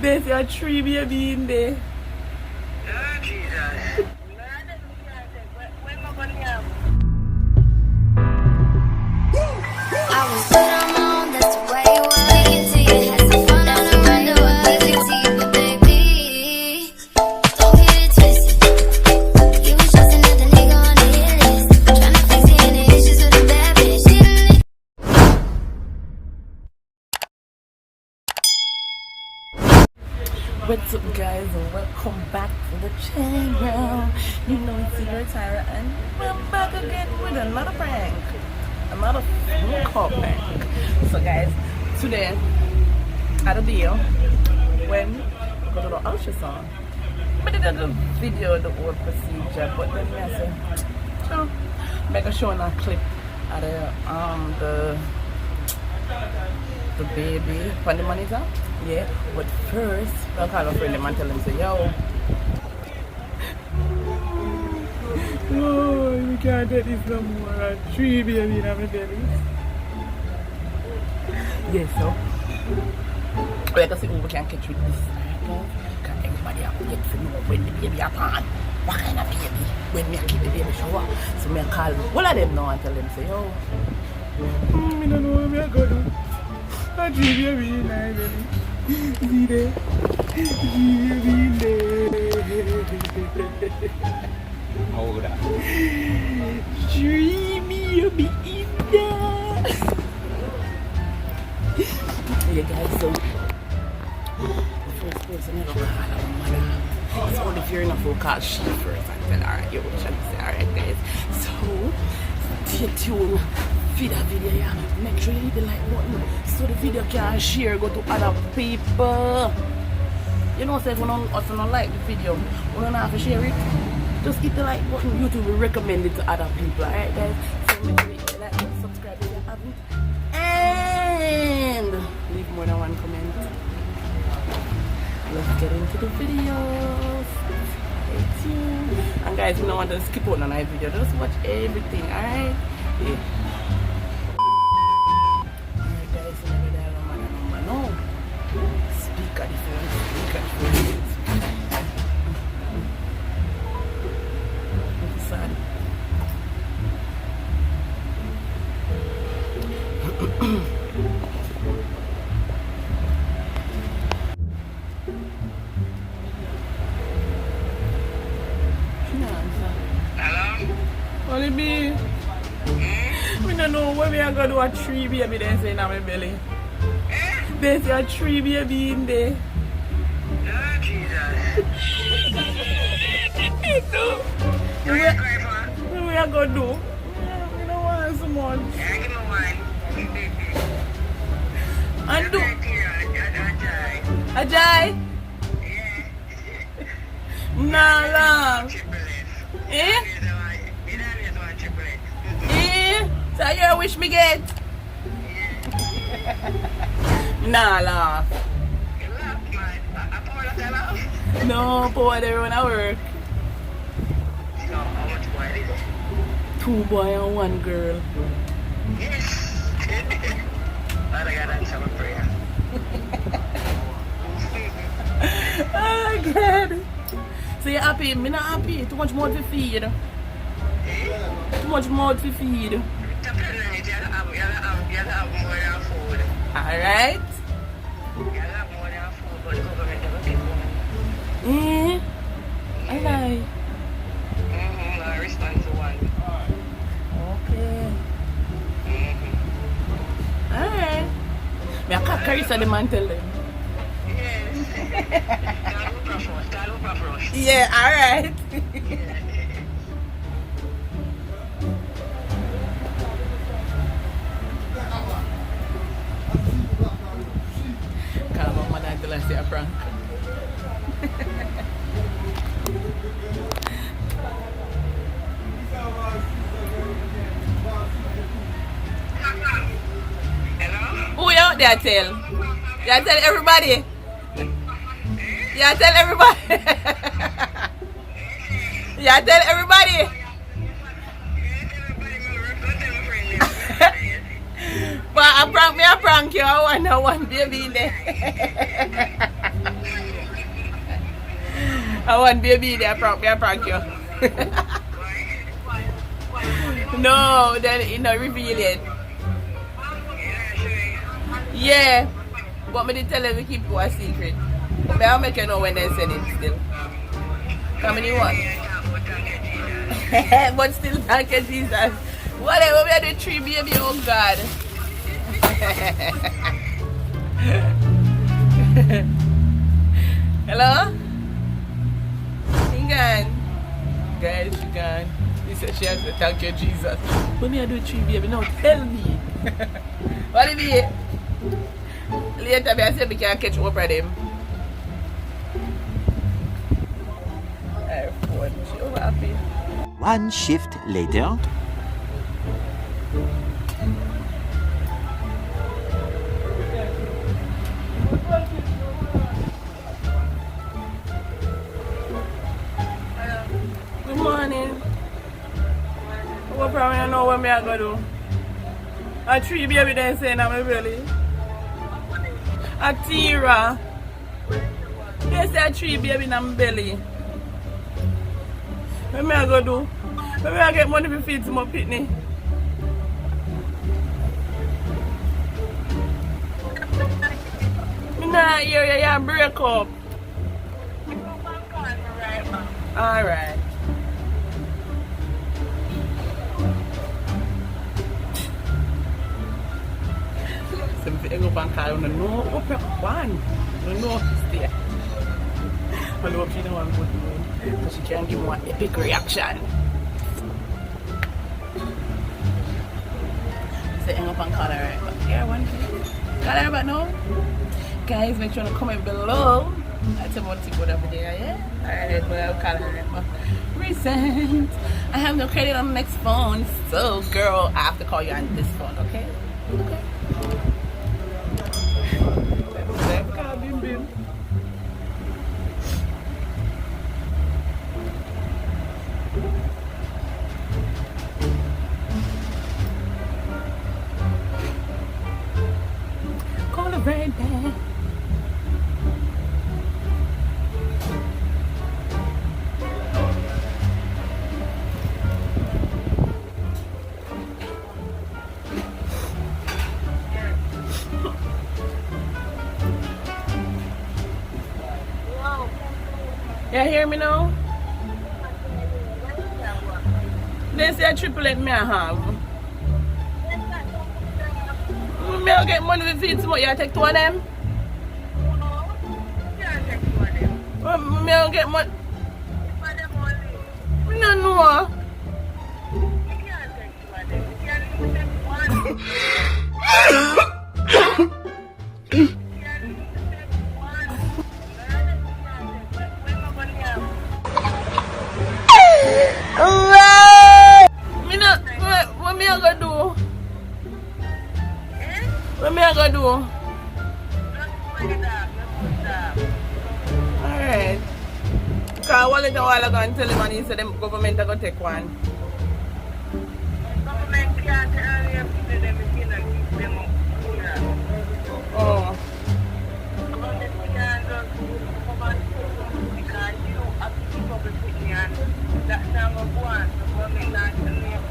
There's your tree baby in there. Oh, Jesus. I was good on my own, that's the way it was. Speaking to you, had some fun on the way it was. Speaking to you, but baby, don't get it twisted. You was just another nigga on the hit list, tryna fix any issues with a bad bitch. What's up, guys, and welcome back to the channel. You know it's your Tyra, and we're back again with another prank, another phone call prank. So guys, today I had a deal when we go to the ultrasound. I did the video, the whole procedure, but then I said, so make a show a clip of the baby on the monitor. Yeah, but first I'll call a friend him and tell him, say, yo, oh, we can't do this no more. 3 baby in my belly. Yeah, so we have to see who we can catch with this. Because everybody have to get to know when the baby are born. What kind of baby? When me keep the baby shower. So me call all of them now and tell them, say, yo, I don't know what me going to do. I 3 baby in my belly. See there? How old are you? 3 baby in there. Yeah, guys, so the first person I call her mother. It's only if you're enough who call she first and tell her, alright, yo, what should I say? Alright, guys. So stay tuned for that video, yeah. Make sure you hit the like button so the video can share, go to other people. You know, say if you don't like the video, you don't have to share it. Just hit the like button. YouTube will recommend it to other people. Alright, guys. So make sure you hit the like button, subscribe if you haven't, and leave more than one comment. Let's get into the videos. Stay tuned. And guys, we don't want to skip out on our video. Just watch everything, alright? Yeah. Alright, guys, so never dial number. No. Speak at the phone. Speak at the phone. It's sad. Only me. We don't know when we are going to do a 3 baby there in my belly. There's a 3 baby in there. Oh, Jesus. What we are going to do? We don't want so much. Yeah, give me one. And do. Ajay. Ajay? Yeah. Nah, long. Triplets. Eh? You don't need one triplet. Eh? So you wish me get? Nah, laugh. You laugh, man. I pour like a laugh. No, boy, they run at work. So, how much boy is it? 2 boys and 1 girl. Yes. Father God, answer my prayer. Oh, God. So you happy? Me not happy. Too much more to feed. Too much more to feed. You have more than food. Alright. You have more than food, but the government never give one. I lie. I respond to one. Okay. Alright. Me I can't carry the man tell them. Yes. Call Rush. Yeah, alright. Call my mother until I say a prank. Hello? Who you out there tell? You tell everybody. You tell everybody. You tell everybody. But I prank you. I want one baby in there. I want baby there, prank you. No, then it not reveal it. Yeah, but me did tell them we keep it a secret. But I'll make you know when they send it still. Come in what? But still thank you, Jesus. Whatever we are the 3 baby, oh God. Hello? She gone. Guys, she gone. He said she has to thank you, Jesus. What me I do 3 baby? No, tell me. What it be? Later, I say we can catch up with them. She over happy. One shift later. Good morning. What problem you know what me I go do? A 3 baby then saying I'm a belly. A Tira. They say a 3 baby in my belly. What me I go do? Maybe I get money to feed my pitney. Me nah hear you break up. Alright. So if you go back I don't know open one. I don't know if it's there. I hope she don't want to go so she can give me one epic reaction. So hang up and call her right back. Yeah, one thing. Call her back now. Guys, make sure to comment below. That's about to go over there, yeah? Alright, but I'll call her right back. Recent. I have no credit on the next phone, so girl, I have to call you on this phone, okay? Okay. Bim bim. Call her right back. You hear me now? They say a triplet me I have. Me I get money to feed some. You take 2 of them? Me I get money. No, no. What me I gonna do? What me I gonna do? Alright. Because I wanted a while ago and tell him and he said the government are gonna take one. Government can't tell you if them is going to keep them up. Oh. Government can't just come and because you have to keep up with me and that's number one. The government not telling you.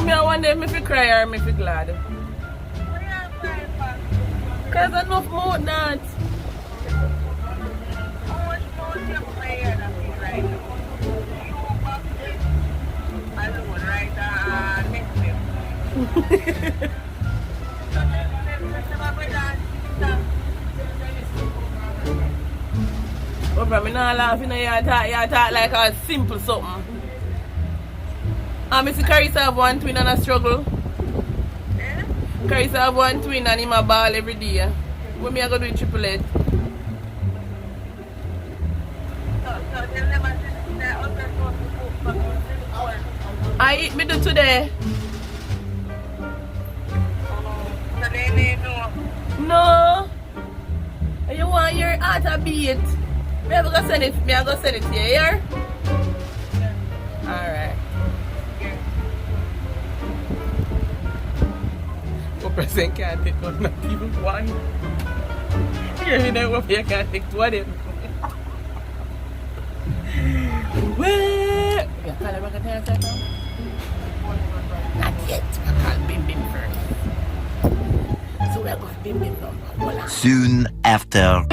Me I wonder if me feel cry or me feel glad. Because enough more than that. How much more do you pay that you right now? I would write next week. Oh, bro, me not laughing at you talk like a simple something. I see Carissa have 1 twin and a struggle. Eh? Carissa have 1 twin and him a ball every day. What me I go do with triplet? So tell them I said that other source of food for me. I eat me do today. So they may know. No. You want your heart a beat? Me I go send it. Me I go send it to you here. Alright. Person can't take one, not even one. You know what you can't take 2 of them. Wait! Yeah, call him back at the now? Not yet. I call Bim Bim first. So we are going to Bim Bim number. Hold on. Soon after.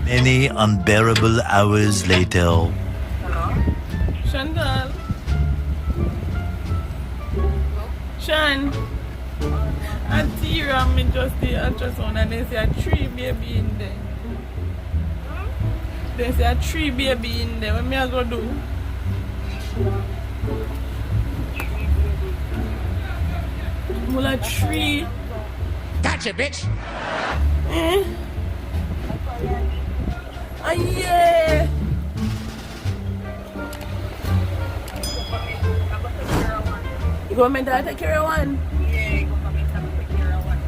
Many unbearable hours later. Chantal. Shan. Auntie ram me just the ultrasound and they say a 3 baby in there. They say a 3 baby in there. What me I go do? Mula 3. Gotcha, bitch. Eh? Ah, yeah. You government to take care of one? Yeah, government have to take care of one.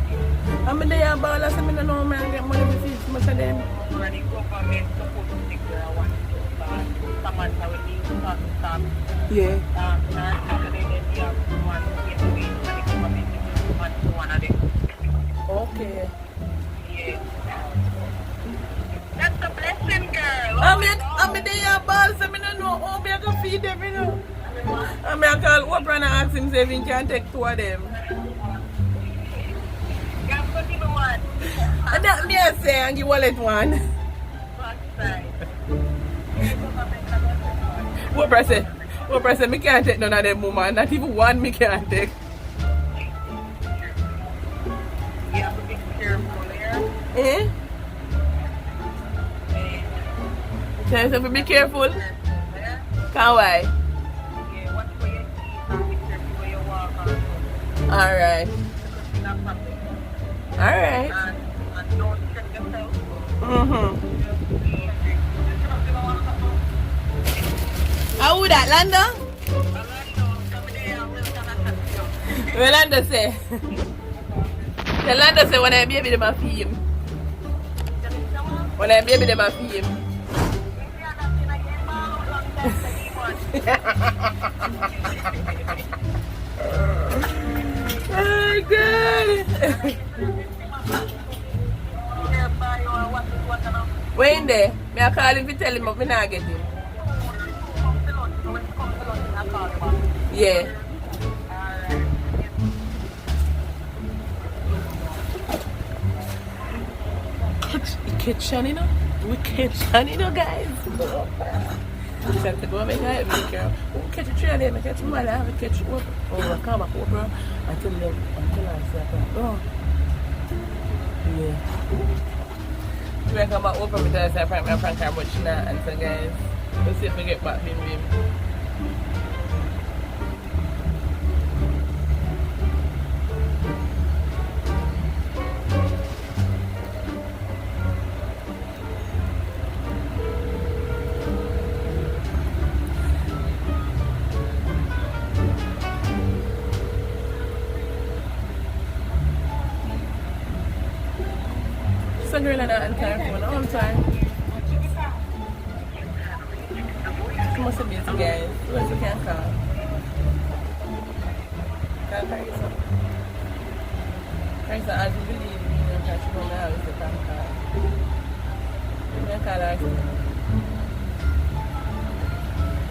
How many day about us? I don't know man get money to feed so much of them. And the government supposed to take care of one. Someone have to start. Yeah. And today they have one year away, and the government wants one of them. Okay. Yeah. That's a blessing, girl. I mean they about us. I don't know how me I can feed them, you know. I mean I call Oprah and ask him if he can take 2 of them. You have to give me one. And that me I say and give wallet one. First side. Oprah say me can't take none of them woman. Not even one me can't take. You have to be careful here. Eh? Tell yourself to be careful. Can why? Yeah, watch where you eat and be careful where you walk on. Alright. Because that's something. Alright. And don't check yourself. How would that, Landa? Well, Landa say. The Landa say when I baby them a feed him. When I baby them a feed him. Oh God. When there? Me I call him to tell him but me not get him. Yeah. Catch Shani, you know? We catch Shani, you know, guys. I said to go make her help me, girl. We catch a tree there, we catch one, I have to catch one. Oh, I come back over until I say, oh. Yeah. When I come back over, I say, I prank her, but she not answer, guys. Let's see if we get back, Bim Bim. So girl and I answer phone all the time. She must be busy, guys. Who else you can call? Call Carissa. Carissa, as you believe me, because she don't know how to call. You can call her.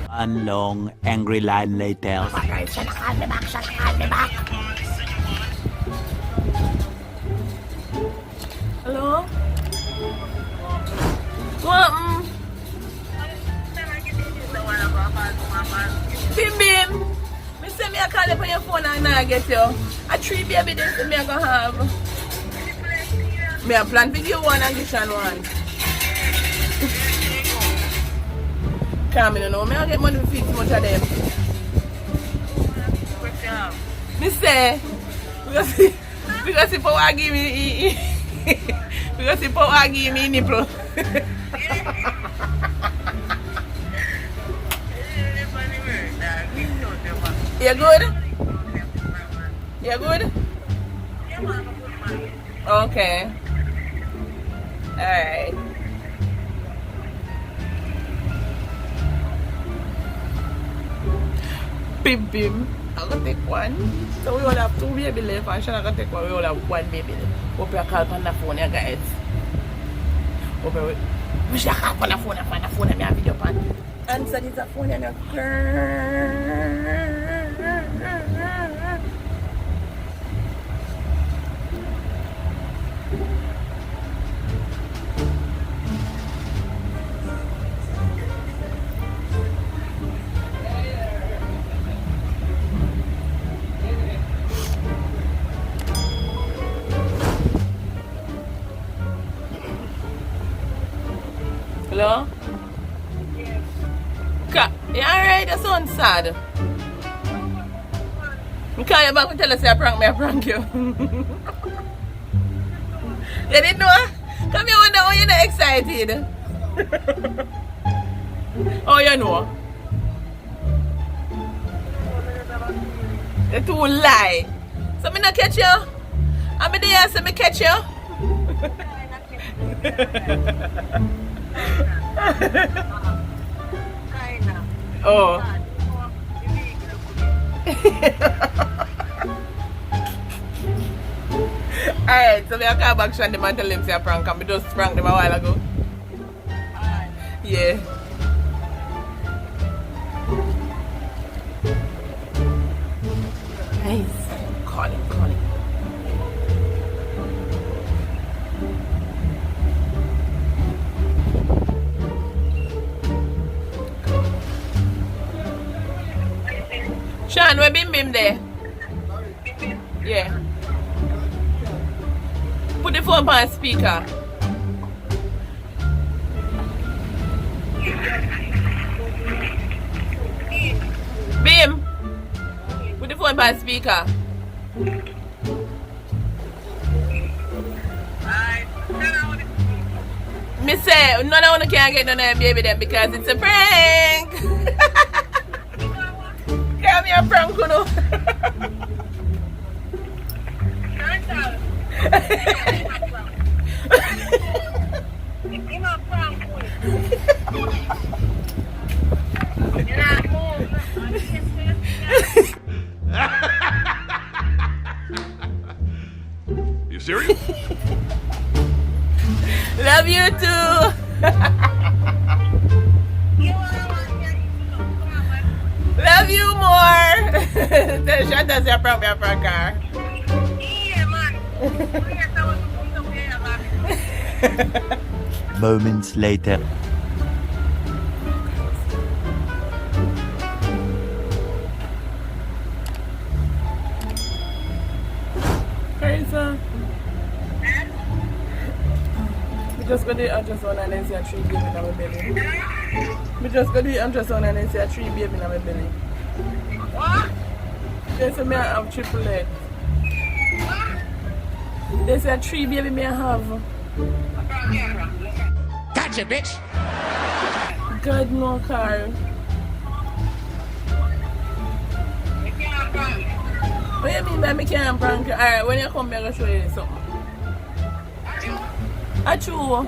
One long angry line later. Hello? get you a 3 baby this me I gonna have. Me a plan for you one and Gishan one. Come in, no, me I get money to feed too much of them. Me say, because if I give me, because if I give me nipple. You good? You good? Okay. Alright. Bim bim. I'm gonna take one. So we all have 2 baby left. I should not take one. We all have 1 baby left. Hope you call on the phone, yeah, guys. Hope we should call on the phone. On the phone, and I have video pan. Answer this phone and hello? Yes. You alright? That sounds sad. I call you back and tell us I prank you. You didn't know? Come here wonder why you're not excited. Oh, you know? The two lie. So me not catch you? I'm there so me catch you? Oh. Alright, so we are call back Shandy and tell him say a prank and we just pranked him a while ago. Yeah. Nice. Call him. Sean, where Bim there? Yeah. Put the phone on speaker. Bim! Put the phone on speaker. Me say, none of you can get none of them baby then because it's a prank! Come here, prank, you know. You serious? Love you too. Love you more. Shut does your prank car. Moments later. Crazy. We just got the ultrasound and then see a 3 baby in my belly. We just got the ultrasound and then see a 3 baby in my belly. What? They say me I have triplets. They say a 3 baby me I have. Gotcha, bitch. God no, Carl. What do you mean by me can't prank you? Alright, when you come here, I'll show you something. Achoo.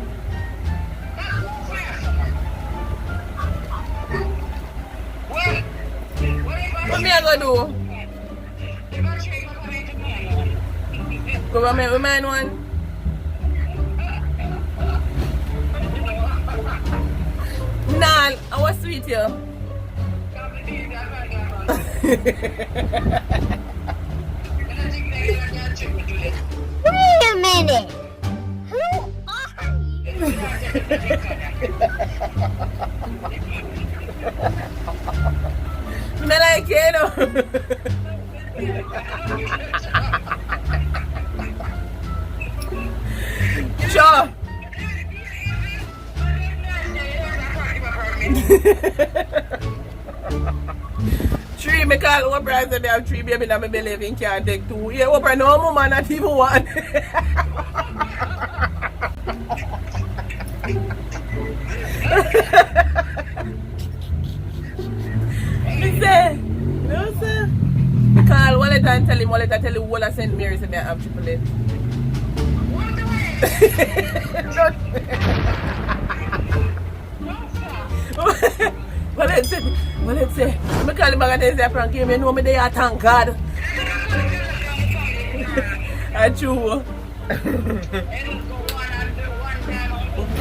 What me I go do? Go over me, remind one. Nah, I was sweet here. Wait a minute. Who are you? Me like it, you know. Three, me call Oprah and say me have 3 baby in my belly and can't take 2. Yeah, Oprah, no woman, not even 1. Me say, no sir. Me call Wallet and tell him, Wallet and tell him all I St. Mary say me have triplets. Wallet say, me call him back and say, Frank, you know me there, thank God. I true.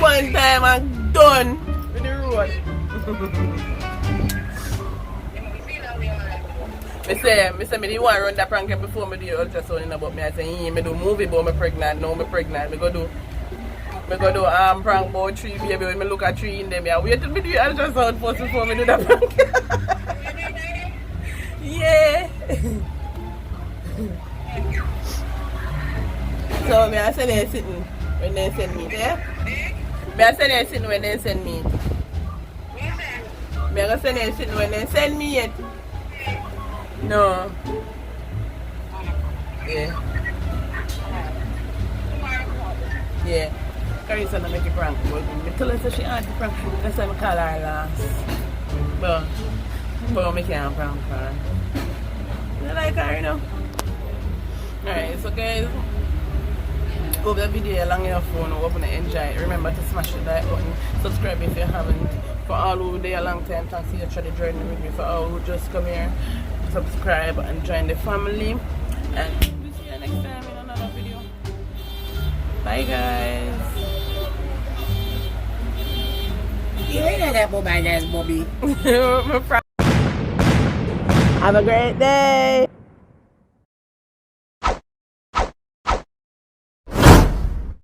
One time I'm done with the road. Me say me didn't want to run that prank before me do ultrasound in about me. I say, me do movie but me pregnant. Now me pregnant. Me go do prank about 3 baby. When me look at 3 in them, I wait till me do ultrasound first before me do that prank. Yeah. So me I say they sitting when they send me there. Me I say they sitting when they send me. Me I say they sitting when they send me it. No. Yeah. Yeah. Carissa not make a prank. But me tell her that she had the prank. That's why I call her last. But me can't prank her. You like her, you know? Alright, so guys, hope the video along your phone. Hope you enjoy it. Remember to smash the like button. Subscribe if you haven't. For all who there a long time, thanks for you try to join with me. For all who just come here, subscribe and join the family. And we'll see you next time in another video. Bye guys. You ain't that Bobby, that's Bobby. Have a great day.